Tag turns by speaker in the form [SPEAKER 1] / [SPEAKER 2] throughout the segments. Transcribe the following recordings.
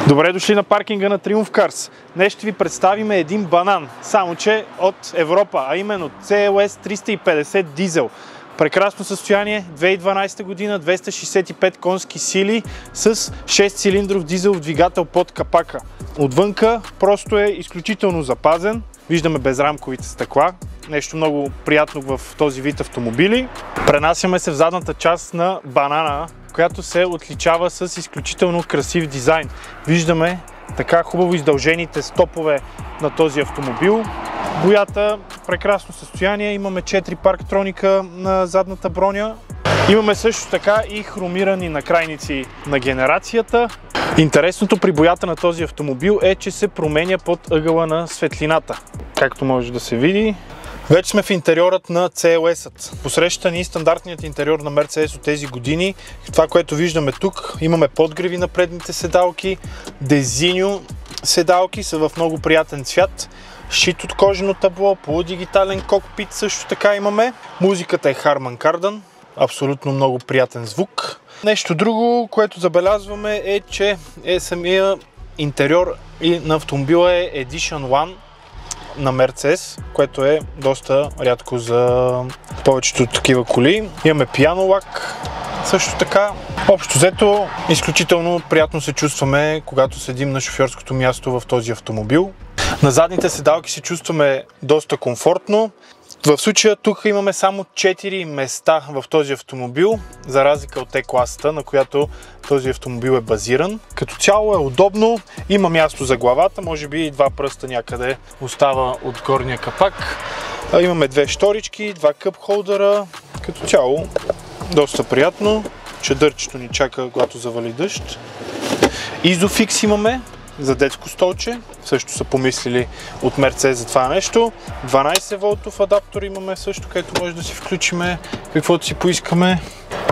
[SPEAKER 1] Добре дошли на паркинга на Triumph Cars. Днес ще ви представим един банан, само че от Европа, а именно CLS 350 дизел. Прекрасно състояние, 2012 година, 265 конски сили с 6-цилиндров дизелов двигател под капака. Отвънка просто е изключително запазен. Виждаме безрамковите стъкла. Нещо много приятно в този вид автомобили. Пренасяме се в задната част на банана, която се отличава с изключително красив дизайн. Виждаме така хубаво издължените стопове на този автомобил. Боята прекрасно състояние. Имаме 4 парктроника на задната броня. Имаме също така и хромирани накрайници на генерацията. Интересното при боята на този автомобил е, че се променя под ъгъла на светлината. Както може да се види. Вече сме в интериорът на CLS-ът. Посреща ни стандартният интериор на Mercedes от тези години. Това, което виждаме тук, имаме подгреви на предните седалки, дезиньо седалки са в много приятен цвят, щит от кожено табло, полудигитален кокпит също така имаме. Музиката е Harman Kardon, абсолютно много приятен звук. Нещо друго, което забелязваме е, че самия интериор и на автомобила е Edition One на Mercedes, което е доста рядко за повечето такива коли. Имаме пиано лак, също така. Общо взето, изключително приятно се чувстваме, когато седим на шофьорското място в този автомобил. На задните седалки се чувстваме доста комфортно. В случая тук имаме само 4 места в този автомобил, за разлика от E-класата, на която този автомобил е базиран. Като цяло е удобно, има място за главата, може би и 2 пръста някъде остава от горния капак. Имаме 2 шторички, 2 къп холдера, като цяло доста приятно. Чадърчето ни чака, когато завали дъжд. Изофикс имаме за детско столче, също са помислили от Mercedes за това нещо. 12 волтов адаптор имаме също, където може да си включиме каквото си поискаме.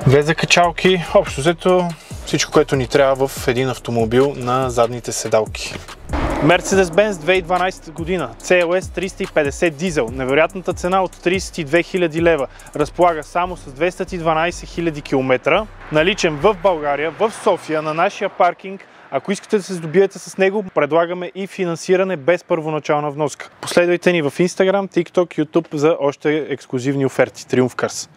[SPEAKER 1] 2 закачалки, общо взето всичко, което ни трябва в един автомобил на задните седалки. Mercedes-Benz 2012 година, CLS 350 дизел, невероятната цена от 32 000 лева, разполага само с 212 000 км, наличен в България, в София, на нашия паркинг. Ако искате да се здобиете с него, предлагаме и финансиране без първоначална вноска. Последвайте ни в Instagram, TikTok, YouTube за още ексклузивни оферти. Triumph Cars.